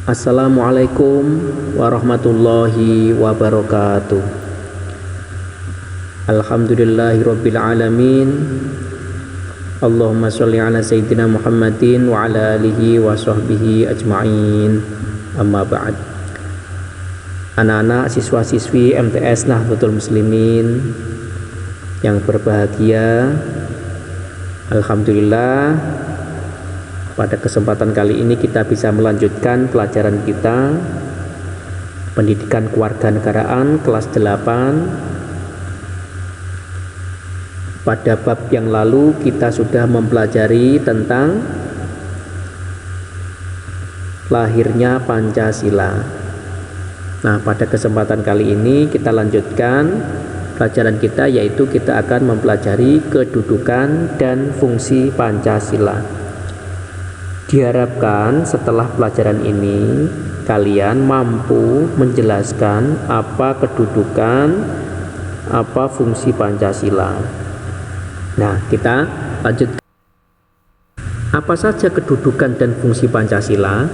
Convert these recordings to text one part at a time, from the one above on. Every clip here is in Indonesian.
Assalamualaikum warahmatullahi wabarakatuh. Alhamdulillahirabbil alamin. Allahumma sholli ala sayyidina Muhammadin wa ala alihi wa sahbihi ajma'in. Amma ba'd. Anak-anak siswa-siswi MTS Nahdlatul Muslimin yang berbahagia, alhamdulillah pada kesempatan kali ini kita bisa melanjutkan pelajaran kita Pendidikan Kewarganegaraan kelas 8. Pada bab yang lalu kita sudah mempelajari tentang lahirnya Pancasila. Nah, pada kesempatan kali ini kita lanjutkan pelajaran kita, yaitu kita akan mempelajari kedudukan dan fungsi Pancasila. Diharapkan setelah pelajaran ini kalian mampu menjelaskan apa kedudukan, apa fungsi Pancasila. Nah, kita lanjut. Apa saja kedudukan dan fungsi Pancasila?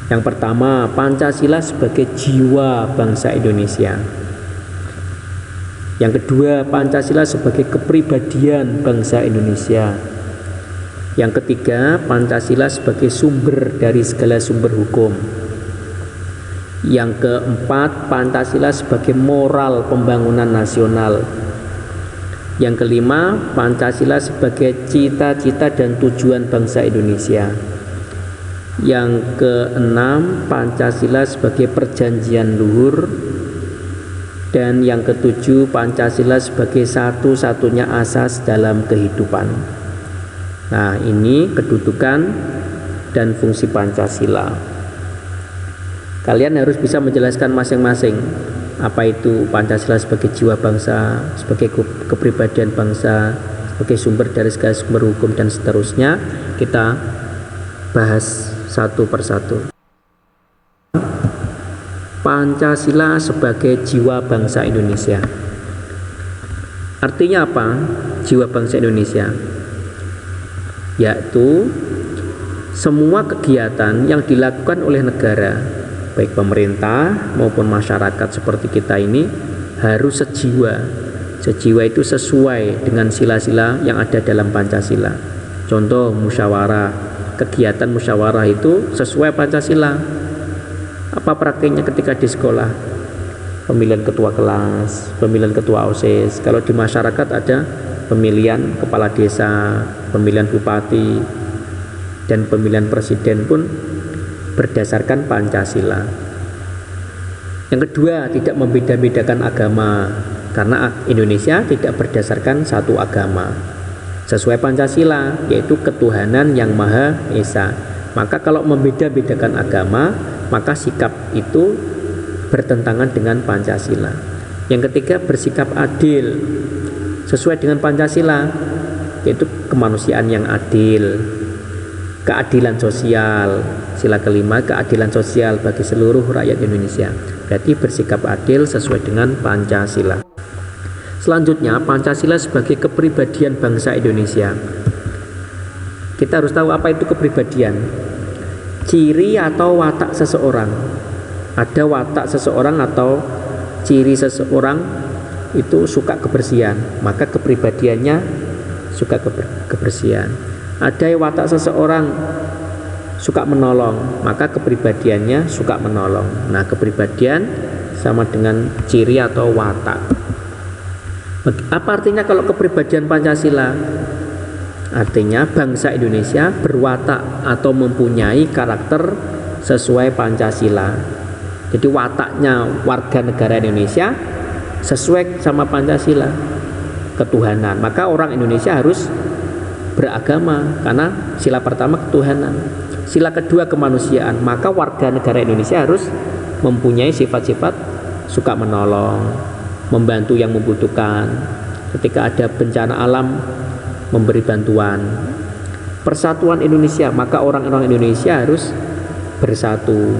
Yang pertama, Pancasila sebagai jiwa bangsa Indonesia. Yang kedua, Pancasila sebagai kepribadian bangsa Indonesia. Yang ketiga, Pancasila sebagai sumber dari segala sumber hukum. Yang keempat, Pancasila sebagai moral pembangunan nasional. Yang kelima, Pancasila sebagai cita-cita dan tujuan bangsa Indonesia. Yang keenam, Pancasila sebagai perjanjian luhur. Dan yang ketujuh, Pancasila sebagai satu-satunya asas dalam kehidupan. Nah, ini kedudukan dan fungsi Pancasila. Kalian harus bisa menjelaskan masing-masing. Apa itu Pancasila sebagai jiwa bangsa, sebagai kepribadian bangsa, sebagai sumber dari segala sumber hukum, dan seterusnya. Kita bahas satu persatu. Pancasila sebagai jiwa bangsa Indonesia. Artinya apa? Jiwa bangsa Indonesia, yaitu semua kegiatan yang dilakukan oleh negara, baik pemerintah maupun masyarakat seperti kita ini, harus sejiwa. Sejiwa itu sesuai dengan sila-sila yang ada dalam Pancasila. Contoh musyawarah, kegiatan musyawarah itu sesuai Pancasila. Apa praktiknya ketika di sekolah? Pemilihan ketua kelas, pemilihan ketua OSIS. Kalau di masyarakat ada pemilihan kepala desa, pemilihan bupati, dan pemilihan presiden pun berdasarkan Pancasila. Yang kedua, tidak membeda-bedakan agama, karena Indonesia tidak berdasarkan satu agama. Sesuai Pancasila, yaitu ketuhanan yang Maha Esa. Maka kalau membeda-bedakan agama, maka sikap itu bertentangan dengan Pancasila. Yang ketiga, bersikap adil sesuai dengan Pancasila, yaitu kemanusiaan yang adil, keadilan sosial. Sila kelima, keadilan sosial bagi seluruh rakyat Indonesia. Berarti bersikap adil sesuai dengan Pancasila. Selanjutnya, Pancasila sebagai kepribadian bangsa Indonesia. Kita harus tahu apa itu kepribadian. Ciri atau watak seseorang. Ada watak seseorang atau ciri seseorang itu suka kebersihan, maka kepribadiannya suka kebersihan. Ada watak seseorang suka menolong, maka kepribadiannya suka menolong. Nah, kepribadian sama dengan ciri atau watak. Apa artinya kalau kepribadian Pancasila? Artinya bangsa Indonesia berwatak atau mempunyai karakter sesuai Pancasila. Jadi wataknya warga negara Indonesia sesuai sama Pancasila, ketuhanan. Maka orang Indonesia harus beragama, karena sila pertama ketuhanan. Sila kedua kemanusiaan. Maka warga negara Indonesia harus mempunyai sifat-sifat suka menolong, membantu yang membutuhkan. Ketika ada bencana alam, memberi bantuan. Persatuan Indonesia, maka orang-orang Indonesia harus bersatu.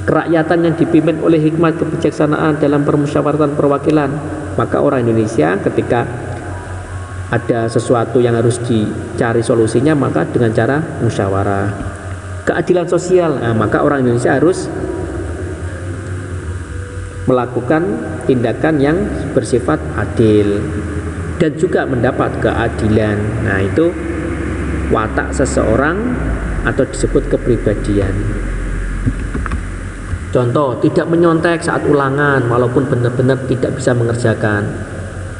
Kerakyatan yang dipimpin oleh hikmat kebijaksanaan dalam permusyawaratan perwakilan, maka orang Indonesia ketika ada sesuatu yang harus dicari solusinya, maka dengan cara musyawarah. keadilan sosial. Nah, maka orang Indonesia harus melakukan tindakan yang bersifat adil dan juga mendapat keadilan. Nah, itu watak seseorang atau disebut kepribadian. Contoh, tidak menyontek saat ulangan walaupun benar-benar tidak bisa mengerjakan,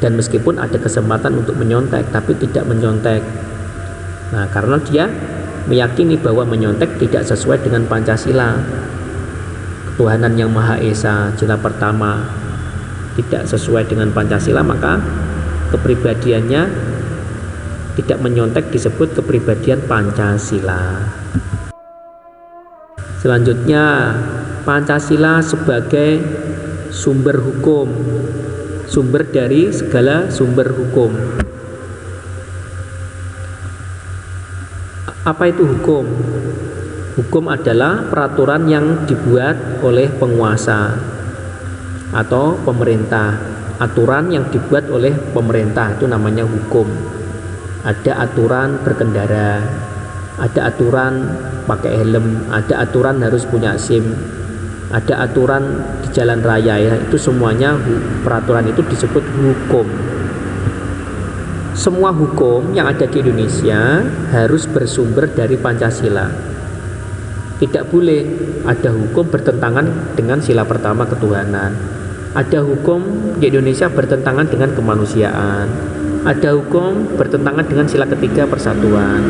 dan meskipun ada kesempatan untuk menyontek tapi tidak menyontek. Nah, karena dia meyakini bahwa menyontek tidak sesuai dengan Pancasila, ketuhanan yang Maha Esa, sila pertama, tidak sesuai dengan Pancasila, maka kepribadiannya tidak menyontek disebut kepribadian Pancasila. Selanjutnya, Pancasila sebagai sumber hukum, sumber dari segala sumber hukum. Apa itu hukum? Hukum adalah peraturan yang dibuat oleh penguasa atau pemerintah. Aturan yang dibuat oleh pemerintah itu namanya hukum. Ada aturan berkendara, ada aturan pakai helm, ada aturan harus punya SIM, ada aturan di jalan raya, ya. Itu semuanya peraturan itu disebut hukum. Semua hukum yang ada di Indonesia harus bersumber dari Pancasila. Tidak boleh ada hukum bertentangan dengan sila pertama ketuhanan. Ada hukum di Indonesia bertentangan dengan kemanusiaan. Ada hukum bertentangan dengan sila ketiga persatuan.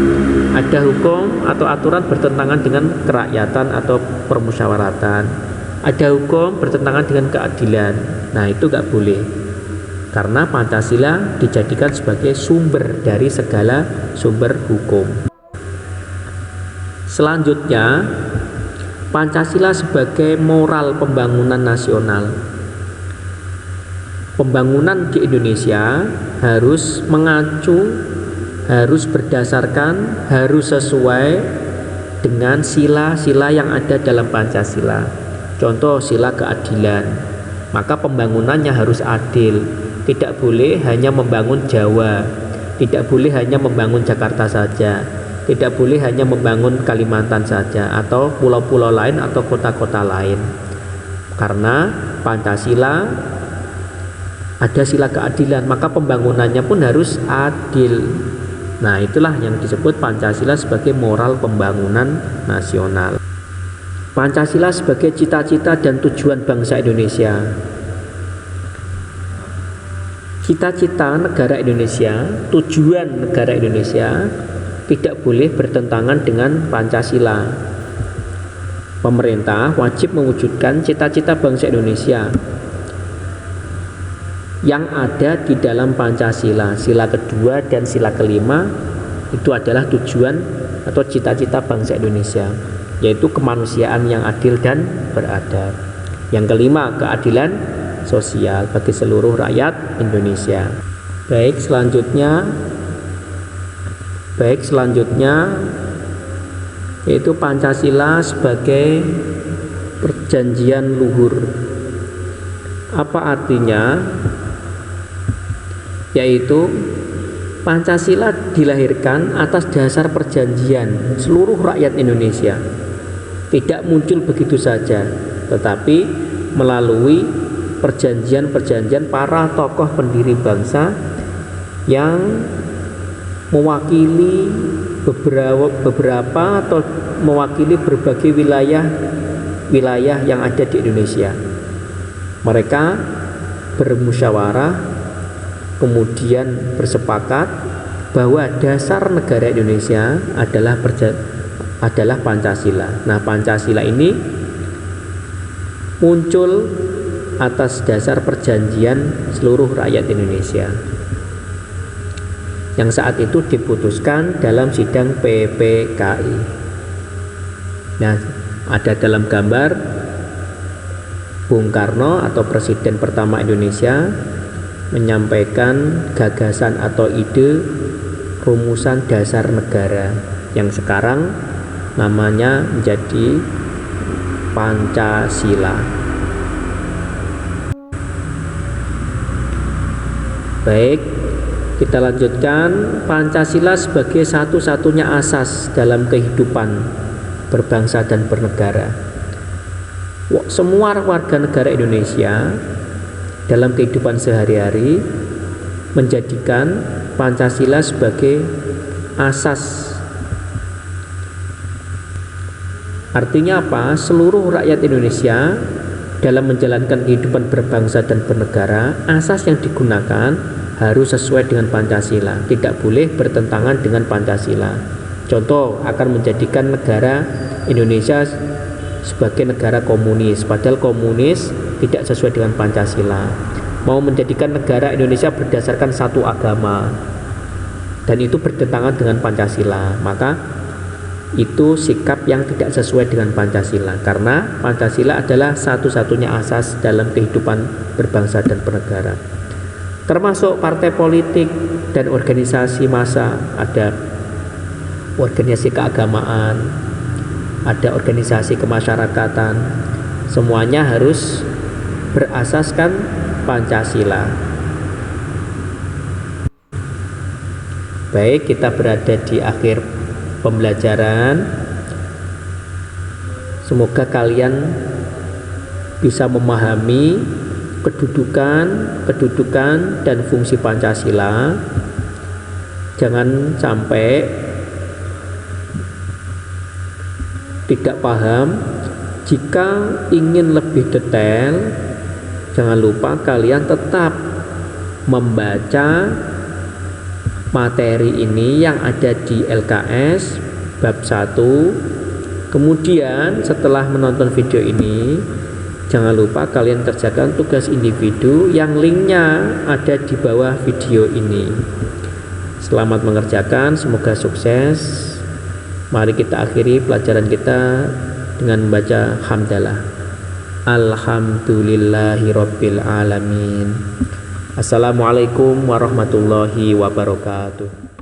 Ada hukum atau aturan bertentangan dengan kerakyatan atau permusyawaratan. Ada hukum bertentangan dengan keadilan. Nah, itu gak boleh, karena Pancasila dijadikan sebagai sumber dari segala sumber hukum. Selanjutnya, Pancasila sebagai moral pembangunan nasional. Pembangunan di Indonesia harus mengacu, harus berdasarkan, harus sesuai dengan sila-sila yang ada dalam Pancasila. Contoh, sila keadilan. Maka pembangunannya harus adil. Tidak boleh hanya membangun Jawa, tidak boleh hanya membangun Jakarta saja, tidak boleh hanya membangun Kalimantan saja, atau pulau-pulau lain atau kota-kota lain. Karena Pancasila ada sila keadilan, maka pembangunannya pun harus adil. Nah, itulah yang disebut Pancasila sebagai moral pembangunan nasional. Pancasila sebagai cita-cita dan tujuan bangsa Indonesia. Cita-cita negara Indonesia, tujuan negara Indonesia tidak boleh bertentangan dengan Pancasila. Pemerintah wajib mewujudkan cita-cita bangsa Indonesia yang ada di dalam Pancasila. Sila kedua dan sila kelima itu adalah tujuan atau cita-cita bangsa Indonesia, yaitu kemanusiaan yang adil dan beradab. Yang kelima, keadilan sosial bagi seluruh rakyat Indonesia. Baik, selanjutnya yaitu Pancasila sebagai perjanjian luhur. Apa artinya? Yaitu Pancasila dilahirkan atas dasar perjanjian seluruh rakyat Indonesia. Tidak muncul begitu saja, tetapi melalui perjanjian-perjanjian para tokoh pendiri bangsa yang mewakili beberapa atau mewakili berbagai wilayah yang ada di Indonesia. Mereka bermusyawarah, kemudian bersepakat bahwa dasar negara Indonesia adalah Pancasila. Nah, Pancasila ini muncul atas dasar perjanjian seluruh rakyat Indonesia yang saat itu diputuskan dalam sidang PPKI. Nah, ada dalam gambar Bung Karno atau Presiden pertama Indonesia menyampaikan gagasan atau ide rumusan dasar negara yang sekarang namanya menjadi Pancasila. Baik, kita lanjutkan. Pancasila sebagai satu-satunya asas dalam kehidupan berbangsa dan bernegara. Semua warga negara Indonesia dalam kehidupan sehari-hari menjadikan Pancasila sebagai asas. Artinya apa? Seluruh rakyat Indonesia dalam menjalankan kehidupan berbangsa dan bernegara, asas yang digunakan harus sesuai dengan Pancasila, tidak boleh bertentangan dengan Pancasila. Contoh, akan menjadikan negara Indonesia sebagai negara komunis, padahal komunis tidak sesuai dengan Pancasila. Mau menjadikan negara Indonesia berdasarkan satu agama, dan itu bertentangan dengan Pancasila, maka itu sikap yang tidak sesuai dengan Pancasila, karena Pancasila adalah satu-satunya asas dalam kehidupan berbangsa dan bernegara. Termasuk partai politik dan organisasi massa, ada organisasi keagamaan, ada organisasi kemasyarakatan, semuanya harus berasaskan Pancasila. Baik, kita berada di akhir pembelajaran. Semoga kalian bisa memahami kedudukan dan fungsi Pancasila. Jangan sampai tidak paham. Jika ingin lebih detail, jangan lupa kalian tetap membaca materi ini yang ada di LKS bab 1. Kemudian setelah menonton video ini, jangan lupa kalian kerjakan tugas individu yang linknya ada di bawah video ini. Selamat mengerjakan, semoga sukses. Mari kita akhiri pelajaran kita dengan membaca hamdalah. Alhamdulillahirabbil alamin. Assalamualaikum warahmatullahi wabarakatuh.